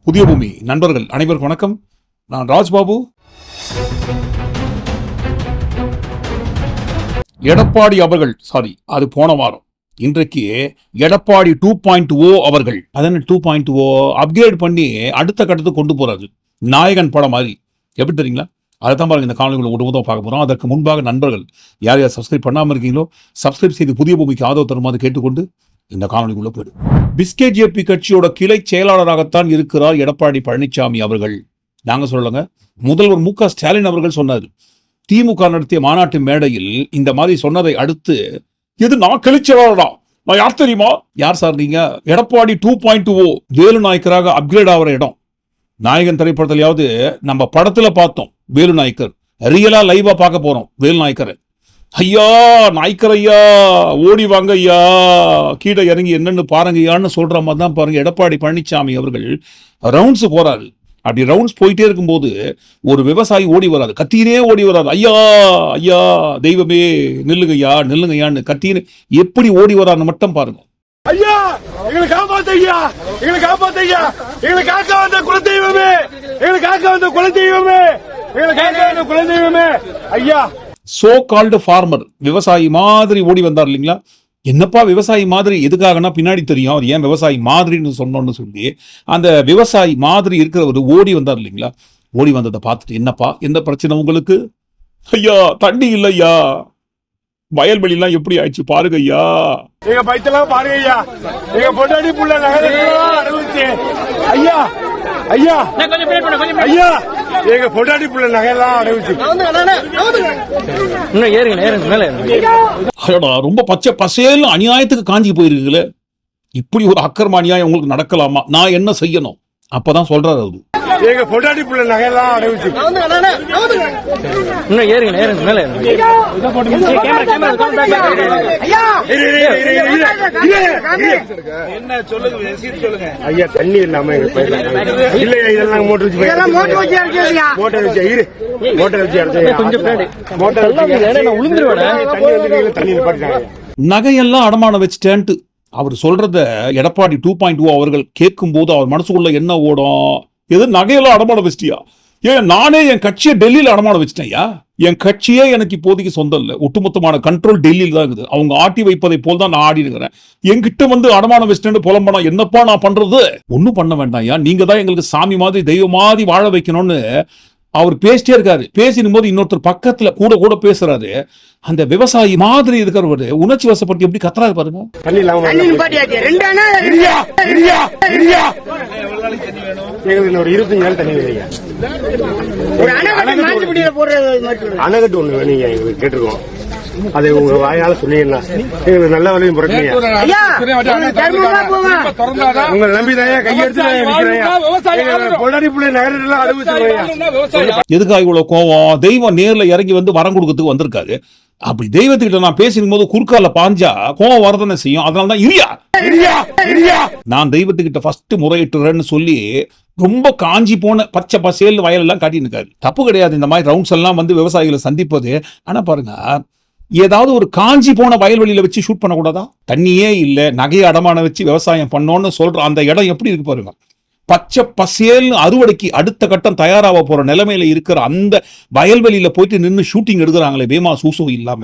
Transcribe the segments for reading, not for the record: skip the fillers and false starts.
புதிய பூமி நண்பர்கள் அனைவருக்கும் வணக்கம். நான் ராஜ்பாபு. எடப்பாடி அவர்கள் அது போன வாரம். இன்றைக்கு எடப்பாடி 2.0 அவர்கள் அதனை 2.0 அப்கிரேட் பண்ணி அடுத்த கட்டத்துக்கு கொண்டு போறாரு. நாயகன் படம் மாதிரி. எப்படி தெரியுங்களா? அதை தான் பாருங்க இந்த காணொலிகளை ஒட்டுமொத்தமாக பார்க்க போறோம். அதற்கு முன்பாக நண்பர்கள் யார் யார் சப்ஸ்கிரைப் பண்ணாமல் இருக்கீங்களோ சப்ஸ்கிரைப் செய்து புதிய பூமிக்கு ஆதரவு தருமாறு கேட்டுக்கொண்டு இந்த காணொலிக்குள்ள போயிடும். பிஸ்கெட் ஜேபி கட்சியோட கிளை செயலாளராகத்தான் இருக்கிறார் எடப்பாடி பழனிசாமி அவர்கள். நாங்க சொல்லலங்க, முதல்வர் மு க ஸ்டாலின் அவர்கள் சொன்னார். திமுக நடத்திய மாநாட்டு மேடையில் இந்த மாதிரி சொன்னதை அடுத்து, இது நான் கிளை செயலாளரா, நான் யார் தெரியுமா? யார் சார் நீங்க? எடப்பாடி 2.0 வேலு நாயக்கராக அப்கிரேட் ஆகிற இடம். நாயகன் திரைப்படத்திலேயாவது நம்ம படத்துல பார்த்தோம் வேலு நாயக்கர், ரியலா லைவா பார்க்க போறோம் வேலு நாயக்கரை. ஐயா நாய்க்கர் ஐயா, ஓடி வாங்க ஐயா, கீழே இறங்கி என்னன்னு பாருங்கய்யான்னு சொல்ற மாதிரி தான் பாருங்க எடப்பாடி பழனிசாமி அவர்கள் ரவுண்ட்ஸ் போறாரு. அப்படி ரவுண்ட்ஸ் போயிட்டே இருக்கும்போது ஒரு விவசாயி ஓடி வராது, கத்தினே ஓடி வராது. ஐயா ஐயா தெய்வமே நில்லுங்கய்யா நில்லுங்கய்யான்னு கத்தினே எப்படி ஓடி வரான்னு மட்டும் பாருங்க. ஐயா எங்களை காப்பாத்து ஐயா, எங்களை காப்பாத்து ஐயா, எங்களை காக்க வந்த குலதெய்வமே, எங்களை காக்க வந்த குலதெய்வமே, எங்களை காக்க வந்த குலதெய்வமே ஐயா. சோ கால்டு ஃபார்மர், விவசாயி மாதிரி ஓடி வந்தார் இல்லைங்களா? என்னப்பா விவசாயி மாதிரி எதுக்காகனா பின்னாடி தெரியும் அவர் ஏன் விவசாயி மாதிரின்னு சொன்னோன்னு சொல்லி அந்த விவசாயி மாதிரி இருக்கிறவர் ஓடி வந்தார் இல்லைங்களா? ஓடி வந்ததை பார்த்துட்டு, என்னப்பா என்ன பிரச்சனை உங்களுக்கு? ஐயா தண்ணி இல்லையா, வயல்வெளிலாம் எப்படி ஆயிடுச்சு பாருங்க ஐயா, எங்க பைத்தெல்லாம் பாருங்க ஐயா, எங்க பொண்டாடி புள்ள நகரத்தெல்லாம் அனுபவிச்சு ஐயா ஐயா ஐயா, எங்க பொண்டாடி புள்ள நகையெல்லாம் அனுபவிச்சு ரொம்ப பச்சை பசேல் அநியாயத்துக்கு காஞ்சி போயிருக்குல்ல. இப்படி ஒரு அக்கிரம அநியாயம் உங்களுக்கு நடக்கலாமா? நான் என்ன செய்யணும்? அப்பதான் சொல்றாரு அவரு. எங்க பொண்டாடி புள்ள நகையெல்லாம் அனுபவிச்சு என்ன சொல்லுங்க ஐயா. தண்ணி இல்லாம இல்ல, இதெல்லாம் மோட்டர் வச்சு தண்ணி நிப்பாட்டிட்டாங்க. நகையெல்லாம் அடமானம் வச்சுட்டேன்ட்டு அவர் சொல்றத எடப்பாடி 2.0 அவர்கள் கேட்கும் போது அவர் மனசுக்குள்ள என்ன ஓடும்? எது நகையெல்லாம் அடமானம் வச்சிட்டியா? ஏன் நானே என் கட்சியை டெல்லியில அடமானம் வச்சிட்டேன்யா. என் கட்சியே எனக்கு இப்போதைக்கு சொந்தம் இல்லை, ஒட்டுமொத்தமான கண்ட்ரோல் டெல்லியில் தான் இருக்குது. அவங்க ஆட்டி வைப்பதை போல் தான் நான் ஆடி இருக்கிறேன். என்கிட்ட வந்து அடமானம் வச்சிட்டேன்னு புலம்பனா என்னப்பா நான் பண்றது? ஒன்னும் பண்ண வேண்டாம்யா, நீங்க தான் எங்களுக்கு சாமி மாதிரி தெய்வம் மாதிரி வாழ வைக்கணும்னு அவர் பேசிட்டே இருக்காரு. பேசினும் போது இன்னொருத்தர் பக்கத்துல கூட கூட பேசுறாரு. அந்த விவசாயி மாதிரி இருக்கிறவரு உணர்ச்சி வசப்பட்டு எப்படி கத்துறாரு பாருங்க. ஒரு 25 நாள் தண்ணி வேலையா, அணைக்கட்டு ஒண்ணு வேணுங்க எங்களுக்கு கேட்டிருக்கோம். அதை உங்க வாயால சொன்னீங்கன்னா எங்களுக்கு நல்ல வரையும் புரட்டினீங்க. உங்களை நம்பிதான் கையெடுத்து பொண்டாடி பிள்ளை நகரெல்லாம் அனுபவிச்சு. எதுக்காக இவ்வளவு கோவம்? தெய்வம் நேர்ல இறங்கி வந்து வரம் கொடுக்கறதுக்கு வந்திருக்காரு. அப்படி தெய்வத்துக்கிட்ட நான் பேசும் போது குறுக்கால பாஞ்சா கோவம் வரதானே செய்யும். அதனாலதான் நான் தெய்வத்துக்கிட்ட ஃபர்ஸ்ட் முறையிட்டுறேன்னு சொல்லி ரொம்ப காஞ்சி போன பச்சை பசேல் வயலெல்லாம் காட்டின்னு இருக்காரு. தப்பு கிடையாது இந்த மாதிரி ரவுண்ட்ஸ் எல்லாம் வந்து விவசாயிகளை சந்திப்பது. ஆனா பாருங்க, ஏதாவது ஒரு காஞ்சி போன வயல்வெளியில வச்சு ஷூட் பண்ணக்கூடாதா? தண்ணியே இல்லை, நகையை அடமான வச்சு விவசாயம் பண்ணோன்னு சொல்ற அந்த இடம் எப்படி இருக்கு பாருங்க. பச்சை பசேல் அறுவடைக்கு அடுத்த கட்டம் தயாராக போற நிலைமையில இருக்கிற அந்த வயல்வெளியில போயிட்டு நின்று ஷூட்டிங் எடுக்கிறாங்களே வேமா சூசோ இல்லாம.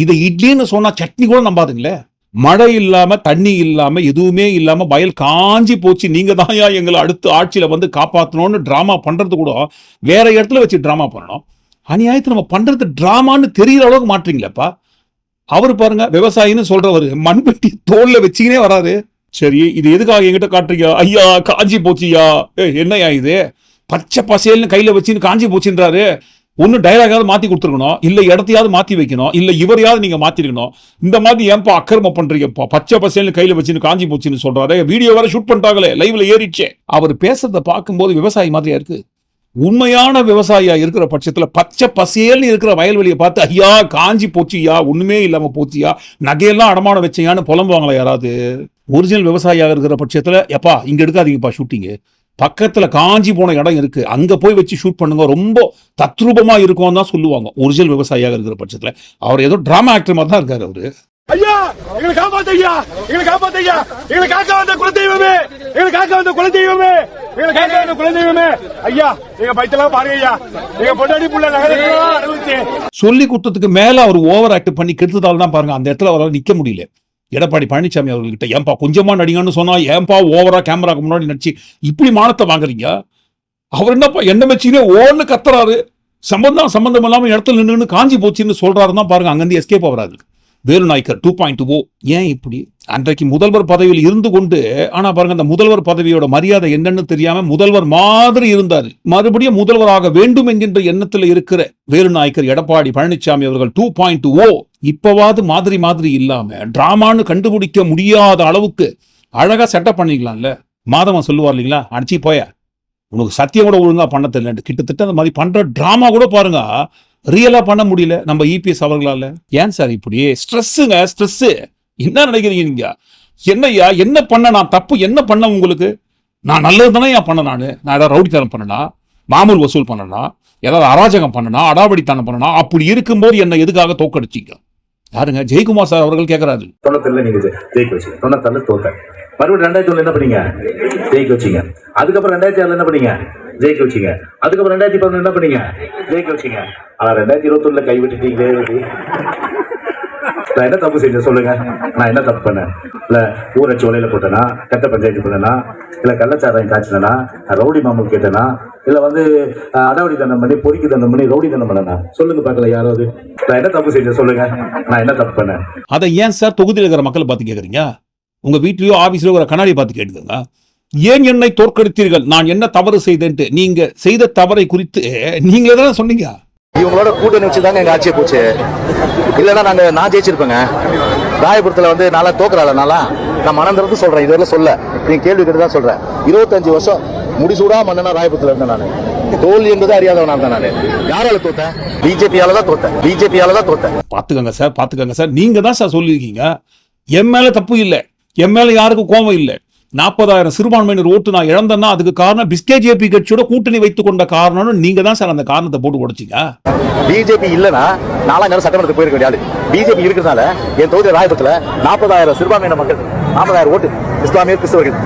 இதை இட்லின்னு சொன்னா சட்னி கூட நம்பாதுங்களே. மழை இல்லாம தண்ணி இல்லாம எதுவுமே இல்லாம வயல் காஞ்சி போச்சு, நீங்க தான் எங்களை அடுத்த ஆட்சியில வந்து காப்பாற்றணும்னு டிராமா பண்றது கூட வேற இடத்துல வச்சு டிராமா பண்ணணும். அநியாயத்தை நம்ம பண்றது டிராமான்னு தெரியற அளவுக்கு மாற்றீங்களேப்பா. அவரு பாருங்க விவசாயின்னு சொல்றவரு மண்பெட்டி தோல்ல வச்சுக்கினே வராரு. சரி, இது எதுக்காக என்கிட்ட காட்டுறீங்க? ஐயா காஞ்சி போச்சுயா. என்னையா இது பச்சை பசேல்னு கையில வச்சுன்னு காஞ்சி போச்சுன்றாரு. ஒன்னு டைலாகாவது மாத்தி கொடுத்துருக்கணும், இல்ல இடத்தையாவது மாத்தி வைக்கணும், இல்ல இவரையாவது நீங்க மாத்திருக்கணும். இந்த மாதிரி ஏன்பா அக்கிரமம் பண்றீங்கப்பா? பச்சை பசேல்னு கையில வச்சுன்னு காஞ்சி போச்சுன்னு சொல்றாரு. வீடியோ வேற ஷூட் பண்ணிட்டாங்களே, லைவ்ல ஏறிடுச்சே. அவர் பேசுறத பார்க்கும்போது விவசாயி மாதிரியா இருக்கு. உண்மையான விவசாயியா இருக்கிற பட்சத்துல பச்சை பசேல்னு இருக்கிற வயல்வெளியை பார்த்து ஐயா காஞ்சி போச்சியா, ஒண்ணுமே இல்லாம போச்சியா, நகையெல்லாம் அடமானம் வச்சியான்னு புலம்புவாங்களா யாராவது? ஒரிஜினல் விவசாயியாக இருக்கிற பட்சத்துல எப்பா இங்க எடுக்காதீங்கப்பா ஷூட்டிங்கு, பக்கத்துல காஞ்சி போன இடம் இருக்கு, அங்க போய் வச்சு ஷூட் பண்ணுங்க, ரொம்ப தத்ரூபமா இருக்கும் தான் சொல்லுவாங்க ஒரிஜினல் விவசாயியாக இருக்கிற பட்சத்துல. அவர் ஏதோ டிராமா ஆக்டர் மாதிரி தான் இருக்காரு அவரு. ஐயா எங்களை காப்பாத்து ஐயா, எங்களை காப்பாத்து ஐயா, எங்களை காக்க வந்த குலதெய்வமே, எங்களை காக்க வந்த குலதெய்வமே, எங்களை காக்க குலதெய்வமே ஐயா, எங்க பைத்தெல்லாம் பாருங்க ஐயா, எங்க பொண்டாட்டி புள்ள நகரத்தெல்லாம் அனுபவிச்சு சொல்லி கொடுத்ததுக்கு மேல அவர் ஓவர் ஆக்ட் பண்ணி கெடுத்ததால தான் பாருங்க அந்த இடத்துல அவரால் நிக்க முடியல. எடப்பாடி பழனிசாமி அவர்கிட்ட ஏன்பா கொஞ்சமா நடிங்கன்னு சொன்னா ஏன்பா ஓவரா கேமராக்கு முன்னாடி நடிச்சு இப்படி மானத்தை வாங்குறீங்க? அவர் என்னப்பா என்ன வச்சுனே ஓன்னு கத்துறாரு. சம்பந்தம் இல்லாம இடத்துல நின்று காஞ்சி போச்சுன்னு சொல்றாருன்னா பாருங்க அங்கிருந்து எஸ்கேப் ஆகிறாரு வேலு நாயக்கர் 2.0. ஏன் இப்படி? அன்றைக்கு முதல்வர் பதவியில் இருந்து கொண்டு ஆனா பாருங்க அந்த முதல்வர் பதவியோட மரியாதை என்னன்னு தெரியாம முதல்வர் மாதிரி இருந்தாரு. மறுபடியும் முதல்வராக வேண்டும் என்கின்ற எண்ணத்துல இருக்கிற வேலு நாயக்கர் எடப்பாடி பழனிசாமி அவர்கள் 2.0 இப்பவாது மாதிரி இல்லாம டிராமான்னு கண்டுபிடிக்க முடியாத அளவுக்கு அழகா செட்டப் பண்ணிக்கலாம்ல. மாதவன் சொல்லுவார் இல்லைங்களா, அடிச்சு போய உனக்கு சத்தியம் கூட ஒழுங்கா பண்ண தெரியல, கிட்டத்தட்ட அந்த மாதிரி பண்ற டிராமா கூட பாருங்க ரியலா பண்ண முடியல நம்ம இபிஎஸ் அவர்களால. ஏன் சார் இப்படி ஸ்ட்ரெஸ்ஸுங்க? ஸ்ட்ரெஸ் என்ன நினைக்கிறீங்க நீங்க? என்னையா என்ன பண்ண நான் தப்பு என்ன பண்ண உங்களுக்கு? நான் நல்லது தானே ஏன் பண்ண? நான் ஏதாவது ரவுடித்தனம் பண்ணனா, மாமூல் வசூல் பண்ணனா, ஏதாவது அராஜகம் பண்ணனா, அடாவடித்தனம் பண்ணனா? அப்படி இருக்கும்போது என்ன எதுக்காக தோக்கடிச்சிங்க? யாருங்க? ஜெயக்குமார் சார் அவர்கள் கேட்கிறாரு. 93 நீங்க ஜெயிக்க வச்சீங்க, 94 தோத்த, மறுபடியும் 2001 என்ன பண்ணீங்க? ஜெயிக்க வச்சீங்க. அதுக்கப்புறம் 2006 என்ன பண்ணீங்க? ஜெயிக்க வச்சீங்க. அதுக்கப்புறம் 2011 என்ன பண்ணீங்க? ஜெயிக்க வச்சீங்க. ஆனா 2021 கை விட்டுட்டீங்களே. நான் என்ன தப்பு செஞ்சேன் சொல்லுங்க? நான் என்ன தப்பு பண்ணேன்? இல்ல ஊரட்சி ஒலையில போட்டேனா, கட்ட பஞ்சாயத்து பண்ணனா, இல்ல கள்ளச்சாராயம் காய்ச்சினா, ரவுடி மாமூல் கேட்டனா, இல்ல அடாவடி தண்டம் பண்ணி பொறிக்கு தண்டம் பண்ணி ரவுடி தண்டம் பண்ணனா? சொல்லுங்க பார்க்கல யாராவது. நான் என்ன தப்பு செஞ்சேன் சொல்லுங்க? நான் என்ன தப்பு பண்ணேன்? அதை ஏன் சார் தொகுதியில் இருக்கிற மக்களை பார்த்து கேட்குறீங்க? உங்க வீட்லயோ ஆபீஸ்லயோ ஒரு கண்ணாடி பார்த்து கேட்டுக்கோங்க. ஏன் என்னை தோற்கடித்தீர்கள், நான் என்ன தவறு செய்தேன்ட்டு. நீங்க செய்த தவறை குறித்து நீங்க எதாவது சொன்னீங்க? இவங்களோட கூட்டணி வச்சுதாங்க எங்க ஆட்சியை போச்சு. இல்லைன்னா நான் ஜெயிச்சிருப்பேங்க. ராயபுரத்துல நாளா தோக்குறாள். நான் மனம் திறந்து சொல்றேன், இதுவரை சொல்ல நீங்க கேள்வி கேட்டு தான் சொல்றேன். 25 வருஷம் முடிசூடா மன்னனா ராயபுரத்துல இருந்தேன். நான் தோல்வி என்பது அறியாதவனா இருந்தேன். நான் யாரால தோத்தேன்? பிஜேபியால தான் தோத்தேன். பாத்துக்கங்க சார், நீங்க தான் சார் சொல்லியிருக்கீங்க என் மேல தப்பு இல்லை, என் மேல யாருக்கும் கோபம் இல்லை. 40,000 சிறுபான்மையினர் ஓட்டு நான் இழந்தேன்னா அதுக்கு காரணம் பிஸ்கேஜேபி கட்சியோட கூட்டணி வைத்துக் கொண்ட காரணம்னு நீங்க தான் சார் அந்த காரணத்தை போட்டு உடைச்சிங்க. பிஜேபி இல்லனா நாளா நேரம் சட்டமன்றத்துக்கு போயிருக்க வேண்டியது. பிஜேபி இருக்கிறதுனால என் தொகுதி ராயபுரத்துல 40,000 சிறுபான்மையினர் மக்கள், 40,000 ஓட்டு இஸ்லாமியர் கிறிஸ்தவர்கள்.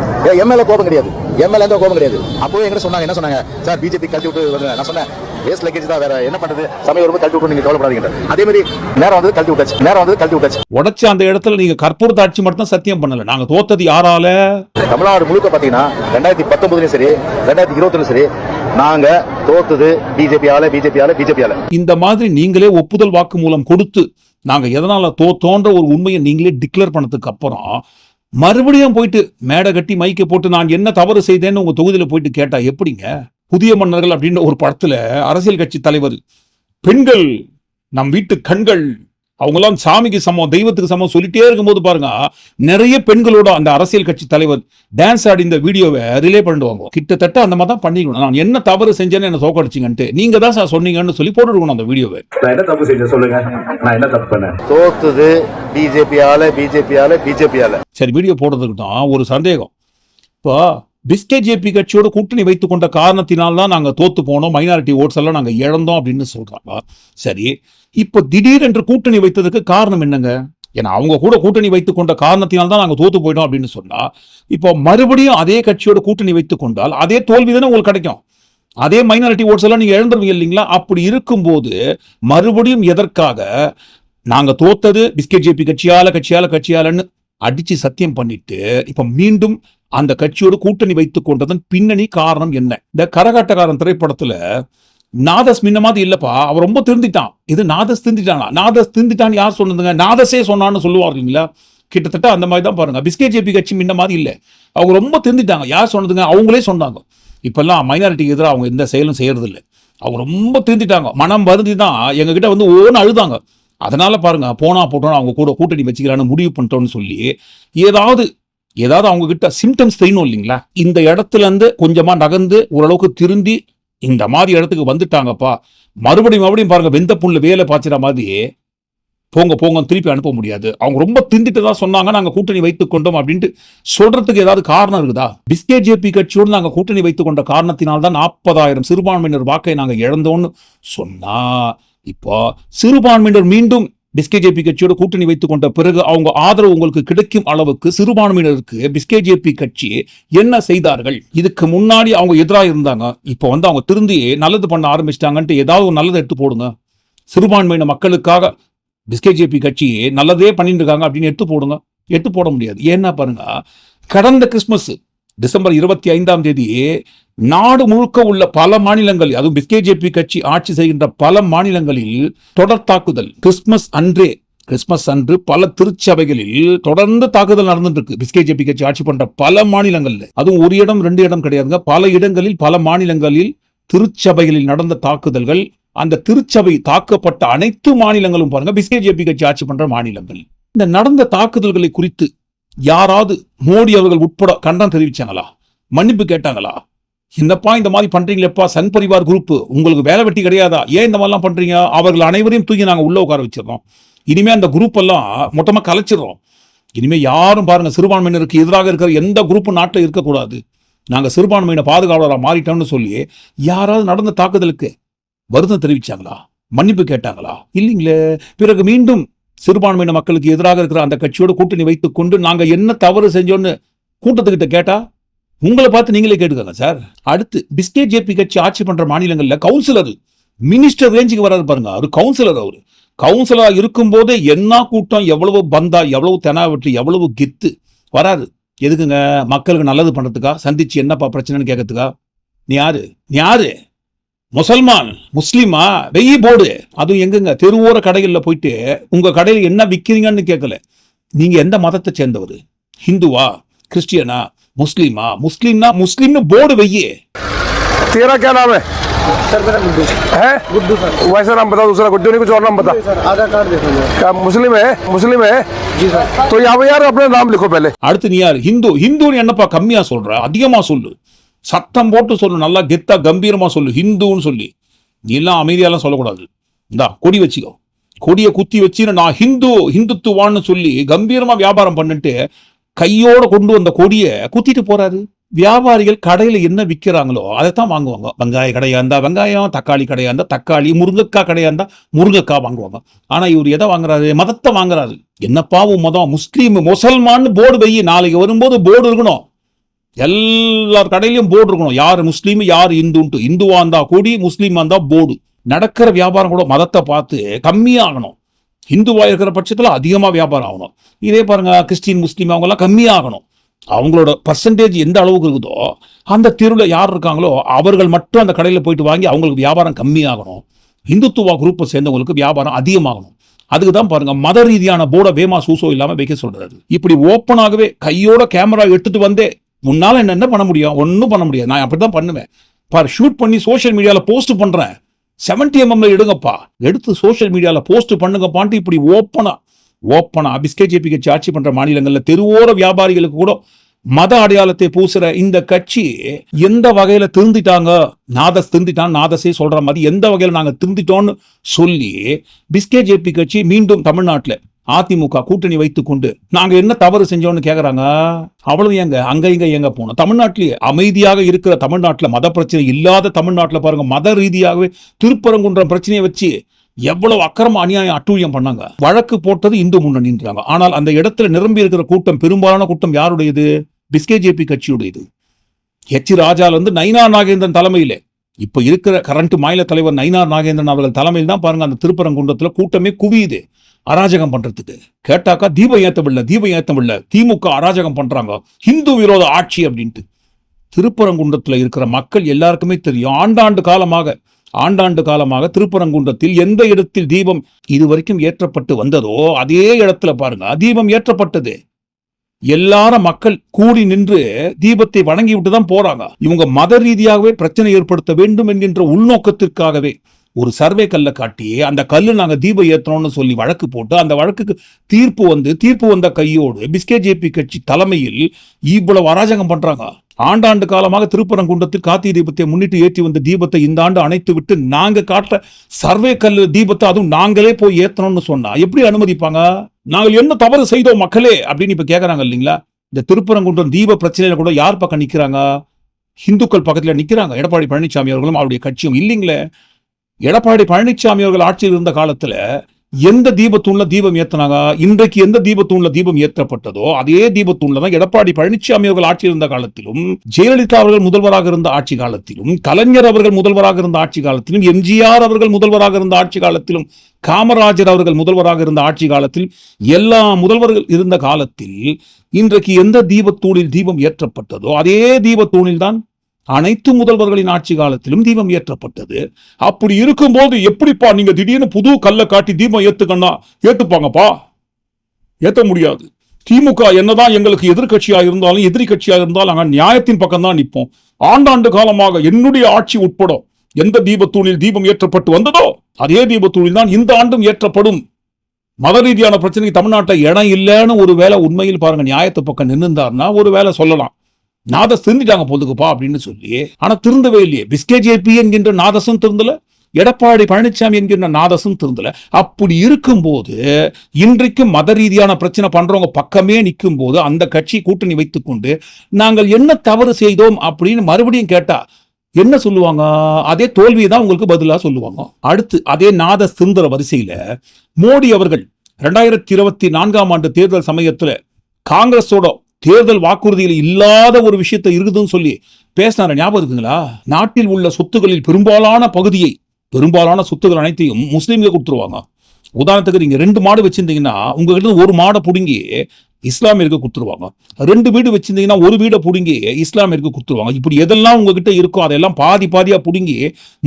எம்எல்ஏ கோபம் கிடையாது, எம்எல்ஏ கோபம் கிடையாது. அப்போ எங்க சொன்னாங்க, என்ன சொன்னாங்க? சார் பிஜேபி கழட்டி விட்டு நான் சொன்னேன் வேஸ்ட் லக்கேஜ் தான், வேற என்ன பண்றது, சமயம் வரும்போது கழட்டி விட்டு நீங்க கவலைப்படாதீங்க. அதே மாதிரி நேரம் வந்து கழட்டி விட்டாச்சு. உடைச்ச அந்த இடத்துல நீங்க கற்பூரத்தை ஆட்சி மட்டும் சத்தியம் பண்ணல. நாங்க தோத்தது யாரால? தமிழ்நாடு முழுக்க பாத்தீங்கன்னா 2019 சரி 2020 சரி நாங்க தோத்தது பிஜேபியால. இந்த மாதிரி நீங்களே ஒப்புதல் வாக்கு மூலம் கொடுத்து நாங்க எதனால தோத்தோன்ற ஒரு உண்மையை நீங்களே டிக்ளேர் பண்ணதுக்கு அப்புறம் மறுபடியும் போயிட்டு மேடை கட்டி மைக்க போட்டு நான் என்ன தவறு செய்தேன்னு உங்க தொகுதியில போயிட்டு கேட்டா எப்படிங்க? புதிய மன்னர்கள் அப்படின்ற ஒரு படத்துல அரசியல் கட்சி தலைவர் பெண்கள் நம் வீட்டு கண்கள் அவங்கெல்லாம் சாமிக்கு சமம் தெய்வத்துக்கு சமம் சொல்லிட்டே இருக்கும்போது பாருங்க நிறைய பெண்களோட அந்த அரசியல் கட்சி தலைவர் டான்ஸ் ஆடி இந்த வீடியோவை ரிலே பண்ணிடுவாங்க. கிட்டத்தட்ட அந்த மாதிரி தான் பண்ணிக்கணும். நான் என்ன தவறு செஞ்சேன்னு என்ன தோக்கடிச்சிங்கன்ட்டு நீங்க தான் சார் சொன்னீங்கன்னு சொல்லி போட்டுருக்கணும் அந்த வீடியோவை. நான் என்ன தப்பு செஞ்சேன் சொல்லுங்க? நான் என்ன தப்பு பண்ணேன்? தோத்துது பிஜேபியால. சரி, வீடியோ போடுறதுக்கு தான் ஒரு சந்தேகம். இப்போ பிஸ்கேஜேபி கட்சியோட கூட்டணி வைத்துக் கொண்ட காரணத்தினால்தான் நாங்க தோத்து போனோம், மைனாரிட்டி ஓட்ஸ் எல்லாம் நாங்க இழந்தோம் அப்படின்னு சொல்றாங்க. சரி, இப்போ திடீரென்று கூட்டணி வைத்ததுக்கு காரணம் என்னங்க? ஏன்னா அவங்க கூட கூட்டணி வைத்துக் கொண்ட காரணத்தினால்தான் நாங்க தோத்து போயிட்டோம் அப்படின்னு சொன்னா இப்போ மறுபடியும் அதே கட்சியோட கூட்டணி வைத்துக் கொண்டால் அதே தோல்வி தானே உங்களுக்கு கிடைக்கும். அதே மைனாரிட்டி ஓட்ஸ் எல்லாம் நீங்க இழந்துருவீங்க இல்லைங்களா? அப்படி இருக்கும்போது மறுபடியும் எதற்காக நாங்க தோத்தது பிஸ்கேஜேபி கட்சியாலன்னு அடிச்சு சத்தியம் பண்ணிட்டு இப்ப மீண்டும் அந்த கட்சியோடு கூட்டணி வைத்துக் கொண்டதன் பின்னணி காரணம் என்ன? இந்த கரகாட்டக்காரன் திரைப்படத்துல நாதஸ் முன்ன மாதிரி இல்லப்பா, அவன் ரொம்ப திருந்திட்டான். இது நாதஸ் திருந்திட்டான் யார் சொன்னதுங்க? நாதஸே சொன்னான்னு சொல்லுவார் இல்லைங்களா? கிட்டத்தட்ட அந்த மாதிரி தான் பாருங்க. பிஸ்கேஜேபி கட்சி முன்ன மாதிரி இல்லை, அவங்க ரொம்ப திருந்திட்டாங்க. யார் சொன்னதுங்க? அவங்களே சொன்னாங்க. இப்பெல்லாம் மைனாரிட்டிக்கு எதிராக அவங்க எந்த செயலும் செய்யறது இல்லை. அவங்க ரொம்ப திருந்திட்டாங்க, மனம் வருந்தி தான் எங்ககிட்ட ஓன்னு அழுதாங்க. அதனால பாருங்க போனா போட்டோன்னு அவங்க கூட கூட்டணி வச்சுக்கலான்னு முடிவு பண்ணிட்டோம்னு சொல்லி ஏதாவது அவங்க கிட்ட சிம்டம்ஸ் தெரியணும் இல்லைங்களா? இந்த இடத்துல இருந்து கொஞ்சமா நகர்ந்து ஓரளவுக்கு திருந்தி இந்த மாதிரி இடத்துக்கு வந்துட்டாங்கப்பா, மறுபடியும் பாருங்க வெந்த புண்ணுல வேலை பாய்ச்சிற மாதிரி போங்க திருப்பி அனுப்ப முடியாது. அவங்க ரொம்ப திண்டிட்டு தான் சொன்னாங்க நாங்க கூட்டணி வைத்துக் கொண்டோம் அப்படின்ட்டு சொல்றதுக்கு ஏதாவது காரணம் இருக்குதா? பிஸ்கேஜேபி கட்சியோடு நாங்க கூட்டணி வைத்துக் கொண்ட காரணத்தினால்தான் 40,000 சிறுபான்மையினர் வாக்கை நாங்க இழந்தோம்னு சொன்னா இப்போ சிறுபான்மையினர் மீண்டும் பிஸ்கேஜேபி கட்சியோட கூட்டணி வைத்துக் கொண்ட பிறகு அவங்க ஆதரவு உங்களுக்கு கிடைக்கும் அளவுக்கு சிறுபான்மையினருக்கு பிஸ்கேஜேபி கட்சி என்ன செய்தார்கள்? இதுக்கு முன்னாடி அவங்க எதிராக இருந்தாங்க, இப்போ வந்து அவங்க திருந்தி நல்லது பண்ண ஆரம்பிச்சிட்டாங்கன்ட்டு ஏதாவது ஒரு நல்லதை எடுத்து போடுங்க. சிறுபான்மையின மக்களுக்காக பிஸ்கேஜேபி கட்சி நல்லதே பண்ணிட்டு இருக்காங்க அப்படின்னு எடுத்து போடுங்க. எடுத்து போட முடியாது. ஏன்னா பாருங்க, கடந்த கிறிஸ்துமஸ் டிசம்பர் 25 நாடு முழுக்க உள்ள பல மாநிலங்கள், அதுவும் பிஸ்கேஜேபி கட்சி ஆட்சி செய்கின்ற பல மாநிலங்களில் தொடர் தாக்குதல். கிறிஸ்துமஸ் அன்று பல திருச்சபைகளில் தொடர்ந்து தாக்குதல் நடந்துட்டு இருக்கு. பிஸ்கேஜேபி கட்சி ஆட்சி பண்ற பல மாநிலங்கள்ல, அதுவும் ஒரு இடம் 2 இடம் கிடையாதுங்க, பல இடங்களில் பல மாநிலங்களில் திருச்சபைகளில் நடந்த தாக்குதல்கள். அந்த திருச்சபை தாக்கப்பட்ட அனைத்து மாநிலங்களும் பாருங்க பிஸ்கேஜேபி கட்சி ஆட்சி பண்ற மாநிலங்கள். இந்த நடந்த தாக்குதல்களை குறித்து யாராவது மோடி அவர்கள் உட்பட கண்டனம் தெரிவிச்சாங்களா? மன்னிப்பு கேட்டாங்களா? என்னப்பா இந்த மாதிரி பண்றீங்களேப்பா, சன் பரிவார் குரூப் உங்களுக்கு வேலை வெட்டி கிடையாதா, ஏன் இந்த மாதிரிலாம் பண்றீங்க? அவர்கள் அனைவரையும் தூக்கி நாங்க உள்ள உட்கார வச்சிடறோம். இனிமே அந்த குரூப் எல்லாம் மொத்தமா கலைச்சிடறோம். இனிமே யாரும் பாருங்க சிறுபான்மையினருக்கு எதிராக இருக்கிற எந்த குரூப் நாட்டில் இருக்கக்கூடாது, நாங்க சிறுபான்மையின பாதுகாவலராக மாறிட்டோம்னு சொல்லி யாராவது நடந்த தாக்குதலுக்கு வருத்தம் தெரிவிச்சாங்களா? மன்னிப்பு கேட்டாங்களா? இல்லைங்களே. பிறகு மீண்டும் சிறுபான்மையின மக்களுக்கு எதிராக இருக்கிற அந்த கட்சியோட கூட்டணி வைத்துக் கொண்டு நாங்க என்ன தவறு செஞ்சோன்னு கூட்டத்துக்கிட்ட கேட்டா உங்களை பார்த்து நீங்களே கேட்டுக்கோங்க சார். அடுத்து பிஸ்கேஜேபி கட்சி ஆட்சி பண்ற மாநிலங்கள்ல கவுன்சிலர் மினிஸ்டர் ரேஞ்சுக்கு வராது பாருங்க. அவரு கவுன்சிலர், அவரு கவுன்சிலரா இருக்கும் போதே என்ன கூட்டம், எவ்வளவு பந்தா, எவ்வளவு தெனாவெட்டு, எவ்வளவு கெத்து வராது. எதுக்குங்க? மக்களுக்கு நல்லது பண்றதுக்கா? சந்திச்சு என்னப்பா பிரச்சனைன்னு கேட்கறதுக்கா? நீ யாரு முசல்மான் முஸ்லிமா வெயி போடு. அதுவும் எங்குங்க? தெருவோர கடைகள்ல போயிட்டு உங்க கடையில் என்ன விற்கிறீங்கன்னு கேட்கல. நீங்க எந்த மதத்தை சேர்ந்தவர்? ஹிந்துவா, கிறிஸ்டியனா, முஸ்லிமா? முஸ்லிம்னா முஸ்லிம்னு போர்டு வெய்யே. तेरा क्या नाम है? सर मेरा गुड्डू है। गुड्डू सर। वैसा नाम बता, दूसरा गुड्डू नहीं, कुछ और नाम बता। आधार कार्ड देखो। क्या मुस्लिम है जी सर। तो यहाँ पे यार अपना नाम लिखो पहले। அடுத்து நீ யார்? ஹிந்துன்னு என்னப்பா கம்மியா சொல்ற? அதிகமா சொல்லு, சத்தம் போட்டு சொல்லு, நல்லா கெத்தா கம்பீரமா சொல்லு, ஹிந்துன்னு சொல்லி. நீ எல்லாம் அமைதியாலாம் சொல்லக்கூடாது. இந்தா கொடி வச்சுக்கோ, கொடியை குத்தி வச்சு நான் ஹிந்துத்துவான்னு சொல்லி கம்பீரமா வியாபாரம் பண்ணிட்டு கையோட கொண்டு வந்த கொடியை குத்திட்டு போறாரு. வியாபாரிகள் கடையில என்ன விற்கிறாங்களோ அதைத்தான் வாங்குவாங்க. வெங்காய கடையா இருந்தா வெங்காயம், தக்காளி கடையா இருந்தா தக்காளி, முருங்கைக்காய் கடையா இருந்தா முருங்கைக்காய் வாங்குவாங்க. ஆனா இவர் எதை வாங்குறாரு? மதத்தை வாங்குறாரு. என்னப்பாவும் மதம்? முஸ்லீம் முசல்மான் போர்டு வை. நாளைக்கு வரும்போது போர்டு இருக்கணும், எல்லார் கடையிலையும் போர்டு இருக்கணும். யார் முஸ்லீம் யார் இந்துன்ட்டு. இந்துவா இருந்தா கொடி, முஸ்லீமா இருந்தா போர்டு. நடக்கிற வியாபாரம் கூட மதத்தை பார்த்து கம்மியாகணும். இந்துவா இருக்கிற பட்சத்துல அதிகமா வியாபாரம் ஆகணும். இதே பாருங்க, கிறிஸ்டின் முஸ்லீம் அவங்க எல்லாம் கம்மியாகணும். அவங்களோட பர்சன்டேஜ் எந்த அளவுக்கு இருக்குதோ அந்த தெருவில் யார் இருக்காங்களோ அவர்கள் மட்டும் அந்த கடையில் போயிட்டு வாங்கி அவங்களுக்கு வியாபாரம் கம்மியாகணும். இந்துத்துவா குரூப்பை சேர்ந்தவங்களுக்கு வியாபாரம் அதிகமாகணும். அதுக்கு தான் பாருங்க மத ரீதியான போர்டை வேமா சூசோ இல்லாம வைக்க சொல்றாரு. இப்படி ஓப்பனாகவே கையோட கேமரா எடுத்துட்டு வந்தே முன்னால என்ன பண்ண முடியும்? ஒன்றும் பண்ண முடியாது. நான் அப்படிதான் பண்ணுவேன் பாரு. ஷூட் பண்ணி சோஷியல் மீடியால போஸ்ட் பண்றேன். 70mm எடுங்கப்பா, எடுத்து சோஷியல் மீடியால போஸ்ட் பண்ணுங்கப்பான்ட்டு இப்படி ஓப்பனா பிஸ்கேஜேபி கட்சி ஆட்சி பண்ற மாநிலங்கள்ல தெருவோர வியாபாரிகளுக்கு கூட மத அடையாளத்தை பூசுற இந்த கட்சி எந்த வகையில திருந்திட்டாங்க? நாதஸே சொல்ற மாதிரி எந்த வகையில நாங்க திருந்திட்டோம்னு சொல்லி பிஸ்கேஜேபி கட்சி மீண்டும் தமிழ்நாட்டுல அதிமுக கூட்டணி வைத்துக் கொண்டு நாங்க என்ன தவறு செஞ்சோம்னு கேக்குறாங்க. அவ்வளவு எங்க அங்க இங்க எங்க போனோம்? தமிழ்நாட்டிலேயே அமைதியாக இருக்கிற தமிழ்நாட்டுல, மத பிரச்சனை இல்லாத தமிழ்நாட்டுல பாருங்க, மத ரீதியாகவே திருப்பரங்குன்றம் பிரச்சனையை வச்சு எவ்வளவு அக்கிரம அநியாயம் அட்டூழியம் பண்ணாங்க. வழக்கு போட்டது இந்து முன்னணின்றாங்க. ஆனால் அந்த இடத்துல நிரம்பி இருக்கிற கூட்டம், பெரும்பாலான கூட்டம் யாருடையது? பிஸ்கேஜேபி கட்சியுடையது. ராஜால இருந்து நயினார் நாகேந்திரன் தலைமையில, இப்ப இருக்கிற கரண்ட் மாநில தலைவர் நயினார் நாகேந்திரன் அவர்கள் தலைமையில் தான் பாருங்க அந்த திருப்பரங்குன்றத்துல கூட்டமே குவியுது அராஜகம் பண்றதுக்கு. கேட்டாக்கா தீபம் ஏத்தமில்ல, திமுக அராஜகம் பண்றாங்க, ஹிந்து விரோத ஆட்சி அப்படின்ட்டு. திருப்பரங்குன்றத்துல இருக்கிற மக்கள் எல்லாருக்குமே தெரியும். ஆண்டாண்டு காலமாக திருப்பரங்குன்றத்தில் எந்த இடத்தில் தீபம் இதுவரைக்கும் ஏற்றப்பட்டு வந்ததோ அதே இடத்துல பாருங்க தீபம் ஏற்றப்பட்டது. எல்லாரும் மக்கள் கூடி நின்று தீபத்தை வணங்கி விட்டு தான் போறாங்க. இவங்க மத ரீதியாகவே பிரச்சனை ஏற்படுத்த வேண்டும் என்கின்ற உள்நோக்கத்திற்காகவே ஒரு சர்வே கல்லை காட்டி அந்த கல்லு நாங்க தீபம் ஏற்றணும்னு சொல்லி வழக்கு போட்டு அந்த வழக்குக்கு தீர்ப்பு வந்த கையோடு பிஸ்கேஜேபி கட்சி தலைமையில் இவ்வளவு அராஜகம் பண்றாங்க. ஆண்டாண்டு காலமாக திருப்பரங்குன்றத்தில் கார்த்திகை தீபத்தை முன்னிட்டு ஏற்றி வந்த தீபத்தை இந்த ஆண்டு அணைத்து விட்டு நாங்க காட்டுற சர்வே கல்லு தீபத்தை அதுவும் நாங்களே போய் ஏத்தணும்னு சொன்னா எப்படி அனுமதிப்பாங்க? நாங்கள் என்ன தவறு செய்தோம் மக்களே அப்படின்னு இப்ப கேக்குறாங்க இல்லைங்களா? இந்த திருப்பரங்குன்றம் தீப பிரச்சனையில கூட யார் பக்கம் நிக்கிறாங்க? இந்துக்கள் பக்கத்துல நிக்கிறாங்க. எடப்பாடி பழனிசாமி அவர்களும் அவருடைய கட்சியும். இல்லைங்களே, எடப்பாடி பழனிசாமி அவர்கள் ஆட்சியில் இருந்த காலத்துல எந்த தீபத்தூண்ல தீபம் ஏத்தினாங்க? இன்றைக்கு எந்த தீபத்தூண்ல தீபம் ஏற்றப்பட்டதோ அதே தீபத்தூண்ல தான் எடப்பாடி பழனிசாமி அவர்கள் ஆட்சி இருந்த காலத்திலும், ஜெயலலிதா அவர்கள் முதல்வராக இருந்த ஆட்சி காலத்திலும், கலைஞர் அவர்கள் முதல்வராக இருந்த ஆட்சி காலத்திலும், எம்ஜிஆர் அவர்கள் முதல்வராக இருந்த ஆட்சி காலத்திலும், காமராஜர் அவர்கள் முதல்வராக இருந்த ஆட்சி காலத்தில், எல்லா முதல்வர்கள் இருந்த காலத்தில் இன்றைக்கு எந்த தீபத்தூணில் தீபம் ஏற்றப்பட்டதோ அதே தீபத்தூணில் தான் அனைத்து முதல்வர்களின் ஆட்சி காலத்திலும் தீபம் ஏற்றப்பட்டது. அப்படி இருக்கும்போது எப்படிப்பா நீங்க திடீர்னு புது கல்லை காட்டி தீபம் ஏத்துக்கன்னா ஏத்துப்பாங்கப்பா? ஏத்த முடியாது. திமுக என்னதான் எங்களுக்கு எதிர்கட்சியா இருந்தாலும் எதிரி கட்சியா இருந்தாலும் நாங்கள் நியாயத்தின் பக்கம் தான் நிற்போம். ஆண்டாண்டு காலமாக என்னுடைய ஆட்சி உட்பட எந்த தீபத்தூணில் தீபம் ஏற்றப்பட்டு வந்ததோ அதே தீபத்தூணில் தான் இந்த ஆண்டும் ஏற்றப்படும். மத ரீதியான பிரச்சனைக்கு தமிழ்நாட்டில் இடம் இல்லைன்னு ஒரு வேளை உண்மையில் பாருங்க நியாயத்து பக்கம் நின்றுந்தார்னா ஒரு வேளை சொல்லலாம், நாதஸ் திருந்திட்டாங்க போதுக்குப்பா அப்படின்னு சொல்லி. ஆனா திருந்தவே இல்லையே. பிஸ்கேஜேபி என்கின்ற நாதஸும் திருந்தல, எடப்பாடி பழனிசாமி என்கின்ற நாதஸும் திருந்தல. அப்படி இருக்கும்போது இன்றைக்கும் மத ரீதியான பிரச்சனை பண்றவங்க பக்கமே நிற்கும் போது அந்த கட்சி கூட்டணி வைத்துக் கொண்டு நாங்கள் என்ன தவறு செய்தோம் அப்படின்னு மறுபடியும் கேட்டா என்ன சொல்லுவாங்க? அதே தோல்வியை தான் உங்களுக்கு பதிலா சொல்லுவாங்க. அடுத்து அதே நாதஸ் திருந்துற வரிசையில மோடி அவர்கள் 2024 ஆண்டு தேர்தல் சமயத்துல காங்கிரஸோட தேர்தல் வாக்குறுதியில் இல்லாத ஒரு விஷயத்தை இருக்குதுன்னு சொல்லி பேசினார ஞாபகம் இருக்குங்களா? நாட்டில் உள்ள சொத்துக்களில் பெரும்பாலான சொத்துக்கள் அனைத்தையும் முஸ்லீம்களுக்கு கொடுத்துருவாங்க. உதாரணத்துக்கு நீங்க 2 மாடு வச்சிருந்தீங்கன்னா உங்ககிட்ட ஒரு மாடை புடுங்கி இஸ்லாமியருக்கு கொடுத்துருவாங்க. 2 வீடு வச்சிருந்தீங்கன்னா ஒரு வீடை புடுங்கி இஸ்லாமியருக்கு கொடுத்துருவாங்க. இப்படி எதெல்லாம் உங்ககிட்ட இருக்கோ அதெல்லாம் பாதியா புடுங்கி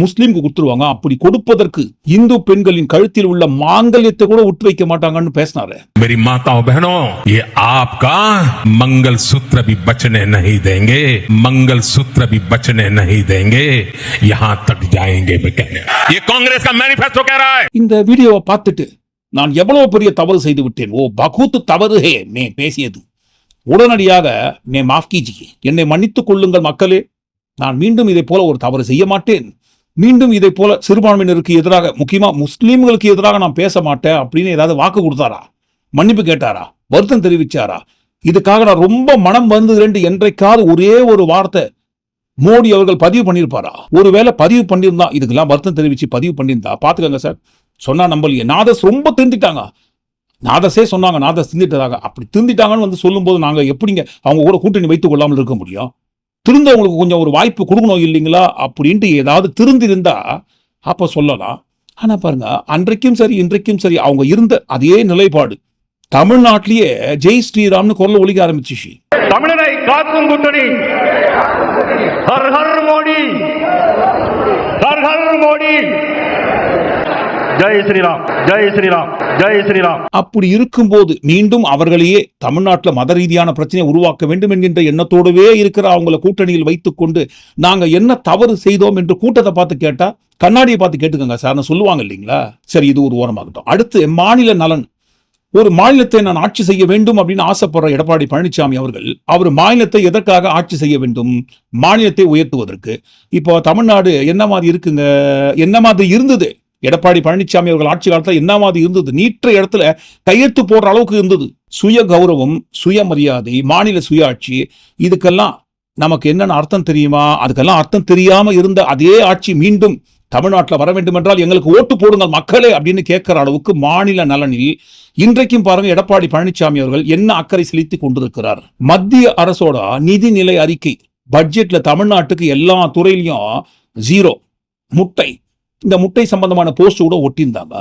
முஸ்லீமுக்கு கொடுத்துருவாங்க. அப்படி கொடுப்பதற்கு இந்து பெண்களின் கழுத்தில் உள்ள மாங்கல்யத்தை கூட உற்று வைக்க மாட்டாங்கன்னு பேசினாரு. मेरी माताओं बहनों, ये आपका मंगलसूत्र भी बचने नहीं देंगे, मंगलसूत्र भी बचने नहीं देंगे, यहां तक जाएंगे मैं कहने। ये कांग्रेस का मैनिफेस्टो कह रहा है। இந்த வீடியோவை பார்த்துட்டு நான் எவ்வளவு பெரிய தவறு செய்து விட்டேன், ஓ பகூத்து தவறு ஹே மே பேசியது, உடனடியாக மே மாஃப் கீஜியே, என்னை மன்னித்துக் கொள்ளுங்கள் மக்களே, நான் மீண்டும் இதை போல ஒரு தவறு செய்ய மாட்டேன், மீண்டும் இதை போல சிறுபான்மையினருக்கு எதிராக முக்கியமா முஸ்லீம்களுக்கு எதிராக நான் பேச மாட்டேன் அப்படின்னு ஏதாவது வாக்கு கொடுத்தாரா? மன்னிப்பு கேட்டாரா? வருத்தம் தெரிவிச்சாரா? இதுக்காக நான் ரொம்ப மனம் வந்து என்றைக்காவது ஒரே ஒரு வார்த்தை மோடி அவர்கள் பதிவு பண்ணியிருப்பாரா? ஒருவேளை பதிவு பண்ணியிருந்தா, இதுக்கெல்லாம் வருத்தம் தெரிவிச்சு பதிவு பண்ணியிருந்தா பாத்துக்கங்க சார், சொன்னா நம்பலையே. நாதஸ் ரொம்ப திருந்திட்டாங்க. நாதஸே சொன்னாங்க நாதஸ் திருந்திட்டதாக. அப்படி திருந்திட்டாங்கன்னு வந்து சொல்லும் போது நாங்க எப்படிங்க அவங்க கூட கூட்டணி வைத்துக் கொள்ளாமல் இருக்க முடியும்? திருந்தவங்களுக்கு கொஞ்சம் ஒரு வாய்ப்பு கொடுக்கணும் இல்லைங்களா? அப்படின்ட்டு ஏதாவது திருந்திருந்தா அப்ப சொல்லலாம். ஆனா பாருங்க, அன்றைக்கும் சரி இன்றைக்கும் சரி அவங்க இருந்த அதே நிலைப்பாடு தமிழ்நாட்டிலேயே ஜெய் ஸ்ரீராம்னு குரல் ஒலிக்க ஆரம்பிச்சு. தமிழனை காக்கும் கூட்டணி, ஹர் ஹர் மோடி, ஹர் ஹர் மோடி, ஜெய் ஸ்ரீராம், ஜெய் ஸ்ரீராம், ஜெய் ஸ்ரீராம். அப்படி இருக்கும்போது மீண்டும் அவர்களையே தமிழ்நாட்டில் மத ரீதியான பிரச்சனையை உருவாக்க வேண்டும் என்கின்ற எண்ணத்தோடவே இருக்கிற அவங்களை கூட்டணியில் வைத்துக் கொண்டு நாங்க என்ன தவறு செய்தோம் என்று கூட்டத்தை பார்த்து கேட்டா கண்ணாடியை பார்த்து கேட்டுக்கோங்க சார் சொல்லுவாங்க இல்லைங்களா? சரி, இது ஒரு ஓரமாகட்டும். அடுத்து மாநில நலன். ஒரு மாநிலத்தை நான் ஆட்சி செய்ய வேண்டும் அப்படின்னு ஆசைப்படுற எடப்பாடி பழனிசாமி அவர்கள் அவர் மாநிலத்தை எதற்காக ஆட்சி செய்ய வேண்டும்? மாநிலத்தை உயர்த்துவதற்கு. இப்போ தமிழ்நாடு என்ன மாதிரி இருக்குங்க? என்ன மாதிரி இருந்தது? எடப்பாடி பழனிசாமி அவர்கள் ஆட்சி காலத்தில் என்ன மாதிரி இருந்தது? நீற்ற இடத்துல கையெழுத்து போடுற அளவுக்கு இருந்தது. சுய கௌரவம், சுயமரியாதை, மாநில சுயாட்சி, இதுக்கெல்லாம் நமக்கு என்னென்ன அர்த்தம் தெரியுமா? அதுக்கெல்லாம் அர்த்தம் தெரியாம இருந்த அதே ஆட்சி மீண்டும் தமிழ்நாட்டில் வர வேண்டும் என்றால் எங்களுக்கு ஓட்டு போடுங்கள் மக்களே அப்படின்னு கேட்கிற அளவுக்கு மாநில நலனில் இன்றைக்கும் பாருங்க எடப்பாடி பழனிசாமி அவர்கள் என்ன அக்கறை செலுத்திக் கொண்டிருக்கிறார். மத்திய அரசோட நிதிநிலை அறிக்கை பட்ஜெட்ல தமிழ்நாட்டுக்கு எல்லா துறையிலையும் 0. முட்டை, இந்த முட்டை சம்பந்தமான போஸ்ட் கூட ஒட்டியிருந்தாங்க.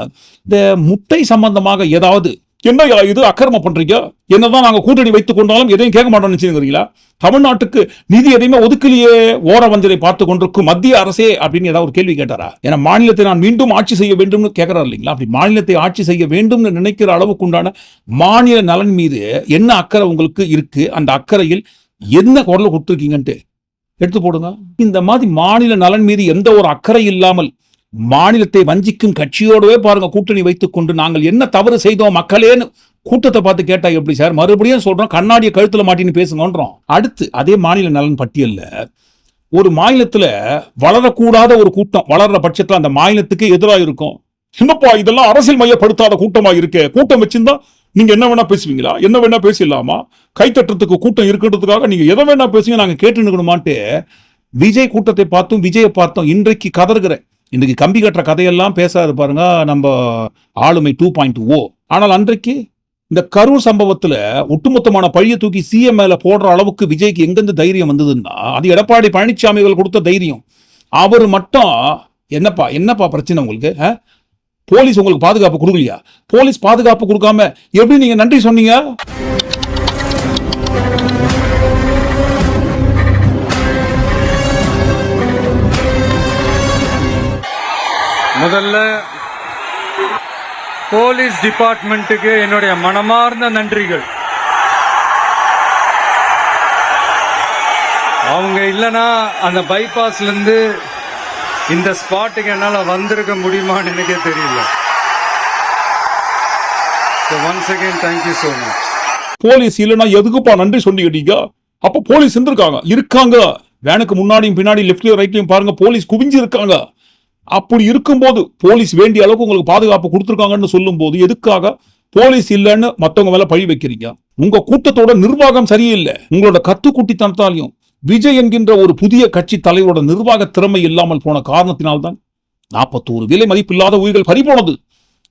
இந்த முட்டை சம்பந்தமாக ஏதாவது என்ன இது அக்கிரமம் பண்றீங்க, என்னதான் நாங்க கூட்டணி வைத்துக் கொண்டாலும் எதையும் கேட்க மாட்டோம்னு நினைச்சுக்கிறீங்களா? தமிழ்நாட்டுக்கு நிதி எதையுமே ஒதுக்கலையே, ஓர வஞ்சனை பார்த்து கொண்டிருக்கும் மத்திய அரசே அப்படின்னு ஏதாவது ஒரு கேள்வி கேட்டாரா? ஏன்னா மாநிலத்தை நான் மீண்டும் ஆட்சி செய்ய வேண்டும்னு கேட்கிறார் இல்லைங்களா? அப்படி மாநிலத்தை ஆட்சி செய்ய வேண்டும்னு நினைக்கிற அளவுக்கு உண்டான மாநில நலன் மீது என்ன அக்கறை உங்களுக்கு இருக்கு? அந்த அக்கறையில் என்ன குரல் கொடுத்துருக்கீங்கன்ட்டு எடுத்து போடுங்க. இந்த மாதிரி மாநில நலன் மீது எந்த ஒரு அக்கறை இல்லாமல் மாநிலத்தை வஞ்சிக்கும் கட்சியோடவே பாருங்க கூட்டணி வைத்துக் கொண்டு நாங்கள் என்ன தவறு செய்தோம் மக்களேன்னு கூட்டத்தை பார்த்து கேட்டா எப்படி சார்? மறுபடியும் சொல்றோம், கண்ணாடியை கழுத்துல மாட்டின்னு பேசுங்கன்றோம். அடுத்து அதே மாநில நலன் பட்டியல்ல ஒரு மாநிலத்துல வளரக்கூடாத ஒரு கூட்டம் வளர்ற பட்சத்துல அந்த மாநிலத்துக்கு எதிராக இருக்கும். என்னப்பா இதெல்லாம் அரசியல் மையப்படுத்தாத கூட்டமா இருக்கு, கூட்டம் வச்சிருந்தா நீங்க என்ன வேணா பேசுவீங்களா? என்ன வேணா பேசிடலாமா? கைத்தட்டுறதுக்கு கூட்டம் இருக்கிறதுக்காக நீங்க எதை வேணா பேசுங்க, நாங்க கேட்டு நிக்கணுமான்ட்டு விஜய் கூட்டத்தை பார்த்தும் விஜயை பார்த்தோம் இன்றைக்கு கதறுகிற இன்னைக்கு கம்பி கட்டுற கதையெல்லாம் பேசாது பாருங்க நம்ம ஆளுமை 2.0. ஆனால் அன்றைக்கு இந்த கரூர் சம்பவத்துல ஒட்டுமொத்தமான பழிய தூக்கி சிஎம் மேல போடுற அளவுக்கு விஜய்க்கு எங்கிருந்து தைரியம் வந்ததுன்னா அது எடப்பாடி பழனிசாமி அவர்கள் கொடுத்த தைரியம். அவர் மட்டும் என்னப்பா பிரச்சனை உங்களுக்கு? போலீஸ் உங்களுக்கு பாதுகாப்பு கொடுக்கலையா? போலீஸ் பாதுகாப்பு கொடுக்காம எப்படி நீங்க நன்றி சொன்னீங்க? முதல்ல போலீஸ் டிபார்ட்மெண்ட்டுக்கு என்னுடைய மனமார்ந்த நன்றிகள். அவங்க இல்லைன்னா அந்த பைபாஸ்ல இருந்து இந்த ஸ்பாட்டுக்கு என்னால வந்திருக்க முடியுமான்னு எனக்கே தெரியல. Once again thank you so much. Police இல்லைன்னா எதுக்குப்பா நன்றி சொன்னீங்க? அப்ப போலீஸ் இருக்காங்க. வேனுக்கு முன்னாடியும் பின்னாடி லெப்ட்லயும் ரைட்லயும் பாருங்க, போலீஸ் குவிஞ்சு இருக்காங்க. அப்படி இருக்கும்போது போலீஸ் வேண்டிய அளவுக்கு உங்களுக்கு பாதுகாப்பு கொடுத்துருக்காங்கன்னு சொல்லும் போது எதுக்காக போலீஸ் இல்லைன்னு மத்தவங்க மேல பழி வைக்கிறீங்க? உங்க கூட்டத்தோட நிர்வாகம் சரியில்லை. உங்களோட கத்துக்குட்டித்தனத்தாலையும் விஜய் என்கின்ற ஒரு புதிய கட்சி தலைவரோட நிர்வாக திறமை இல்லாமல் போன காரணத்தினால்தான் 41 விலை மதிப்பில்லாத உயிர்கள் பறிபோனது.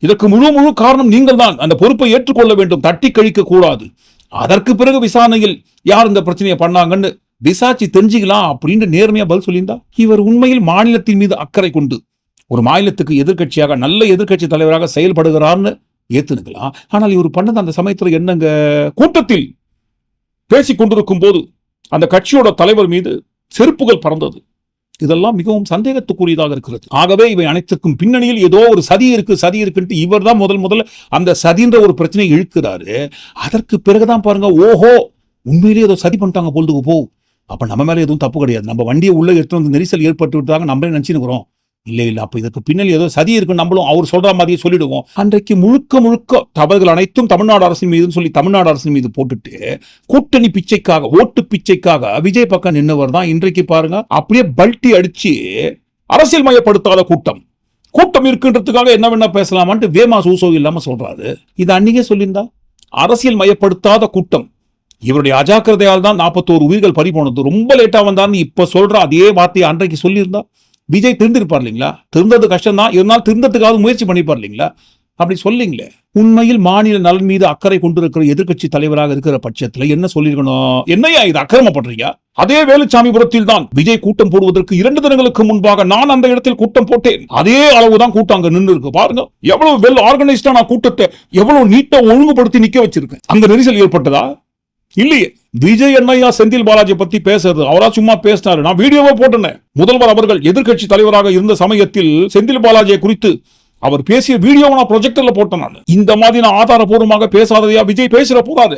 இதற்கு முழு காரணம் நீங்கள் தான். அந்த பொறுப்பை ஏற்றுக்கொள்ள வேண்டும், தட்டி கழிக்க கூடாது. அதற்கு பிறகு விசாரணையில் யார் இந்த பிரச்சனையை பண்ணாங்கன்னு விசாரிச்சு தெரிஞ்சுக்கலாம் அப்படின்னு நேர்மையா பதில் சொல்லியிருந்தா இவர் உண்மையில் மாநிலத்தின் மீது அக்கறை கொண்டு ஒரு மாநிலத்துக்கு எதிர்கட்சியாக நல்ல எதிர்கட்சி தலைவராக செயல்படுகிறார்னு ஏத்துக்கலாம். ஆனால் இவர் பண்ணது அந்த சமயத்துல என்னங்க, கூட்டத்தில் பேசிக் கொண்டிருக்கும் போது அந்த கட்சியோட தலைவர் மீது செருப்புகள் பறந்தது. இதெல்லாம் மிகவும் சந்தேகத்துக்குரியதாக இருக்கிறது. ஆகவே இவை அனைத்துக்கும் பின்னணியில் ஏதோ ஒரு சதி இருக்குன்ட்டு இவர் தான் முதல்ல அந்த சதின்ற ஒரு பிரச்சனையை இழுக்கிறாரு. அதற்கு பிறகுதான் பாருங்க, ஓஹோ உண்மையிலேயே ஏதோ சதி பண்ணிட்டாங்க பொழுதுக்கு போ, அப்ப நம்ம மேல எதுவும் தப்பு கிடையாது, நம்ம வண்டியை உள்ள எடுத்து வந்து நெரிசல் ஏற்பட்டு விட்டாங்க நம்மளே நினைச்சுக்கிறோம். இல்ல அப்ப இதற்கு பின்னணி ஏதோ சதி இருக்குன்னு நம்மளும் அவர் சொல்ற மாதிரியே சொல்லிடுவோம். அன்றைக்கு முழுக்க தவறுகள் அனைத்தும் தமிழ்நாடு அரசின் மீதுன்னு சொல்லி தமிழ்நாடு அரசின் மீது போட்டுட்டு கூட்டணி பிச்சைக்காக, ஓட்டு பிச்சைக்காக விஜய் பக்கம் நின்னவர் தான் இன்றைக்கு பாருங்க அப்படியே பல்ட்டி அடிச்சு அரசியல் மயப்படுத்தாத கூட்டம் இருக்குன்றதுக்காக என்ன வேணா பேசலாமான்ட்டு வேமா சூசோ இல்லாம சொல்றாரு. இது அன்னைக்கே சொல்லியிருந்தா அரசியல் மயப்படுத்தாத கூட்டம். இவருடைய அஜாக்கிரதையால் தான் 41 உயிர்கள் பறி போனது. ரொம்ப லேட்டா வந்தான்னு இப்ப சொல்ற அதே வார்த்தையை அன்றைக்கு சொல்லியிருந்தா விஜய் திருந்திருப்பார் இல்லைங்களா? திருந்தது கஷ்டம் தான், இருந்தாலும் திருந்ததுக்காக முயற்சி பண்ணிப்பார் இல்லைங்களா? அப்படி சொல்லிங்களே. உண்மையில் மாநில நலன் மீது அக்கறை கொண்டிருக்கிற எதிர்கட்சி தலைவராக இருக்கிற பட்சத்துல என்ன சொல்லிருக்கணும்? என்னையா இது அக்கிரமப்படுறீங்க? அதே வேலுச்சாமிபுரத்தில் தான் விஜய் கூட்டம் போடுவதற்கு 2 தினங்களுக்கு முன்பாக நான் அந்த இடத்தில் கூட்டம் போட்டேன். அதே அளவுதான் கூட்டம் அங்க நின்று இருக்கு. பாருங்க எவ்வளவு வெல் ஆர்கனைஸ்டா நான் கூட்டத்தை எவ்வளவு நீட்டா ஒழுங்குபடுத்தி நிக்க வச்சிருக்கேன். அங்க நெரிசல் ஏற்பட்டதா? இல்லையே. விஜய் என்னையா செந்தில் பாலாஜி பத்தி பேசுறது? அவரா சும்மா பேசினாரு. நான் வீடியோவை போட்டேன். முதல்வர் அவர்கள் எதிர்கட்சி தலைவராக இருந்த சமயத்தில் செந்தில் பாலாஜியை குறித்து அவர் பேசிய வீடியோவை நான் ப்ரொஜெக்டர்ல போட்டேன். நான் இந்த மாதிரி நான் ஆதாரபூர்வமாக பேசாததையா விஜய் பேசுற போறாரு.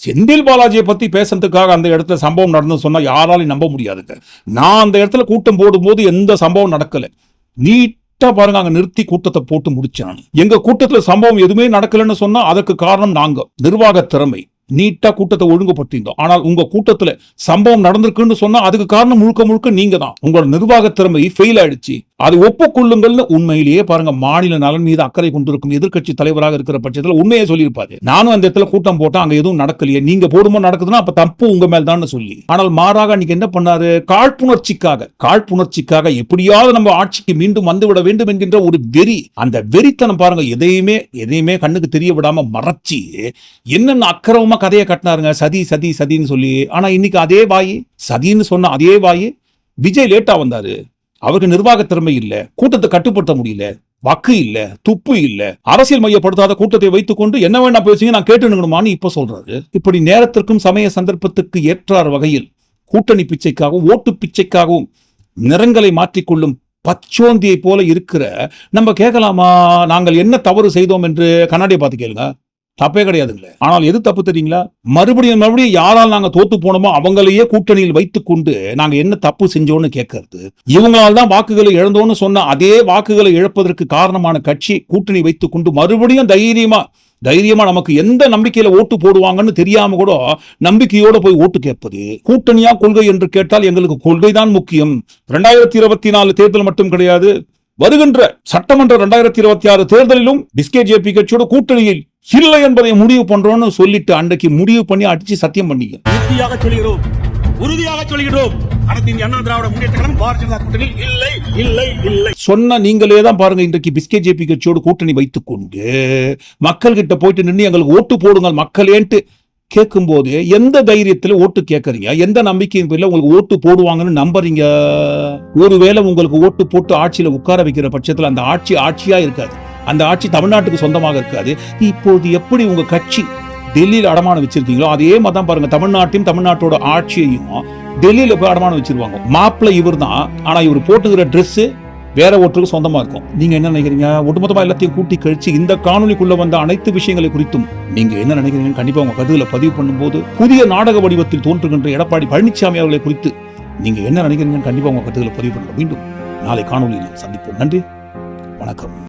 செந்தில் பாலாஜியை பத்தி பேசுறதுக்காக அந்த இடத்துல சம்பவம் நடந்து சொன்னா யாராலையும் நம்ப முடியாதுங்க. நான் அந்த இடத்துல கூட்டம் போடும்போது எந்த சம்பவம் நடக்கல. நீட்டா பாருங்க அங்க நிறுத்தி கூட்டத்தை போட்டு முடிச்சான். எங்க கூட்டத்துல சம்பவம் எதுவுமே நடக்கலன்னு சொன்னா அதற்கு காரணம் நாங்க நிர்வாக திறமை. நீட்டா கூட்டத்தை ஒழுங்குபடுத்திருந்தோம். ஆனால் உங்க கூட்டத்துல சம்பவம் நடந்திருக்குன்னு சொன்னா அதுக்கு காரணம் முழுக்க நீங்க தான். உங்களோட நிர்வாக திறமை ஃபெயில் ஆயிடுச்சு. அது ஒப்புக்கொள்ளுங்கள்னு உண்மையிலேயே பாருங்க மாநில நலன் மீது அக்கறை கொண்டிருக்கும் எதிர்கட்சி தலைவராக இருக்கிற பட்சத்துல உண்மையை சொல்லியிருப்பாரு. நானும் அந்த இடத்துல கூட்டம் போட்டா அங்க எதுவும் நடக்கலையே, நீங்க போடும்போது நடக்குதுன்னா அப்ப தப்பு உங்க மேல் தான் சொல்லி. ஆனால் மாறாக அன்னைக்கு என்ன பண்ணாரு? காழ்ப்புணர்ச்சிக்காக எப்படியாவது நம்ம ஆட்சிக்கு மீண்டும் வந்துவிட வேண்டும் என்கின்ற ஒரு வெறி. அந்த வெறித்தனம் பாருங்க எதையுமே கண்ணுக்கு தெரிய விடாம மறைச்சி என்னென்ன அக்கிரமமா கதையை கட்டினாருங்க. சதின்னு சொல்லி. ஆனா இன்னைக்கு அதே வாயி சதின்னு சொன்ன அதே வாயி விஜய் லேட்டா வந்தாரு. அவருக்கு நிர்வாக திறமை இல்ல, கூட்டத்தை கட்டுப்படுத்த முடியல, வக்கு இல்ல, துப்பு இல்ல, அரசியல் மையப்படுத்தாத கூட்டத்தை வைத்துக் கொண்டு என்ன வேணா பேசுங்க நான் கேட்டுணுமான்னு இப்ப சொல்றாரு. இப்படி நேரத்திற்கும் சமய சந்தர்ப்பத்துக்கு ஏற்றார் வகையில் கூட்டணி பிச்சைக்காகவும் ஓட்டு பிச்சைக்காகவும் நிறங்களை மாற்றிக்கொள்ளும் பச்சோந்தியை போல இருக்கிற நம்ம கேட்கலாமா? நாங்கள் என்ன தவறு செய்தோம் என்று கண்ணாடியை பார்த்து கேளுங்க. தப்பே கிடையாதுங்களே. ஆனால் எது தப்பு தெரியுங்களா? மறுபடியும் யாரால் நாங்க தோத்து போனோமோ அவங்களையே கூட்டணியில் வைத்துக் கொண்டு நாங்க என்ன தப்பு செஞ்சோன்னு கேட்கறது. இவங்களால் தான் வாக்குகளை இழந்தோன்னு சொன்ன அதே வாக்குகளை இழப்பதற்கு காரணமான கட்சி கூட்டணி வைத்துக் கொண்டு மறுபடியும் தைரியமா நமக்கு எந்த நம்பிக்கையில ஓட்டு போடுவாங்கன்னு தெரியாம கூட நம்பிக்கையோட போய் ஓட்டு கேட்பது. கூட்டணியா கொள்கை என்று கேட்டால் எங்களுக்கு கொள்கை தான் முக்கியம். 2024 தேர்தல் மட்டும் கிடையாது, வருகின்ற சட்டமன்ற 2026 தேர்தலிலும் பிஸ்கேஜேபி கட்சியோட கூட்டணியில் இல்லை என்பதை முடிவு பண்றோம்னு சொல்லிட்டு அன்றைக்கு முடிவு பண்ணி அடிச்சு சத்தியம் பண்ணீங்க. உறுதியாக சொல்கிறோம், உறுதியாக சொல்கிறோம், அனைத்து இந்திய அண்ணா திராவிட முன்னேற்ற கழகம் பாரதிய ஜனதா கூட்டணியில் இல்லை இல்லை இல்லை. சொன்ன நீங்களே தான் பாருங்க, இன்றைக்கு பிஸ்கேஜேபி கட்சியோடு கூட்டணி வைத்துக் கொண்டு மக்கள் கிட்ட போயிட்டு நின்று எங்களுக்கு ஓட்டு போடுங்கள் மக்களேன்ட்டு கேட்கும் போது எந்த தைரியத்துல ஓட்டு கேட்கறீங்க? எந்த நம்பிக்கையின் பேர்ல உங்களுக்கு ஓட்டு போடுவாங்கன்னு நம்புறீங்க? ஒருவேளை உங்களுக்கு ஓட்டு போட்டு ஆட்சியில உட்கார வைக்கிற பட்சத்துல அந்த ஆட்சி ஆட்சியா இருக்காது, அந்த ஆட்சி தமிழ்நாட்டுக்கு சொந்தமாக இருக்காது. இப்போது எப்படி உங்க கட்சி டெல்லியில அடமானம் வச்சிருக்கீங்களோ அதே மாதிரி தான் பாருங்க, தமிழ்நாட்டையும் தமிழ்நாட்டோட ஆட்சியையும் டெல்லியில போய் அடமானம் வச்சிருவாங்க. மாப்பிள்ளை இவர் தான், ஆனா இவர் போட்டுக்கிற ட்ரெஸ் வேற ஒருத்தருக்கு சொந்தமா இருக்கும். நீங்க என்ன நினைக்கிறீங்க? ஒட்டுமொத்தமா எல்லாத்தையும் கூட்டி கழிச்சு இந்த காணொலிக்குள்ள வந்த அனைத்து விஷயங்களை குறித்தும் நீங்க என்ன நினைக்கிறீங்க? கண்டிப்பா உங்க கருத்துல பதிவு பண்ணும்போது புதிய நாடக வடிவத்தில் தோன்றுகின்ற எடப்பாடி பழனிசாமி அவர்களை குறித்து நீங்க என்ன நினைக்கிறீங்க? கண்டிப்பா உங்க கருத்துல பதிவு பண்ணுங்க. மீண்டும் நாளை காணொலியில் சந்திப்போம். நன்றி, வணக்கம்.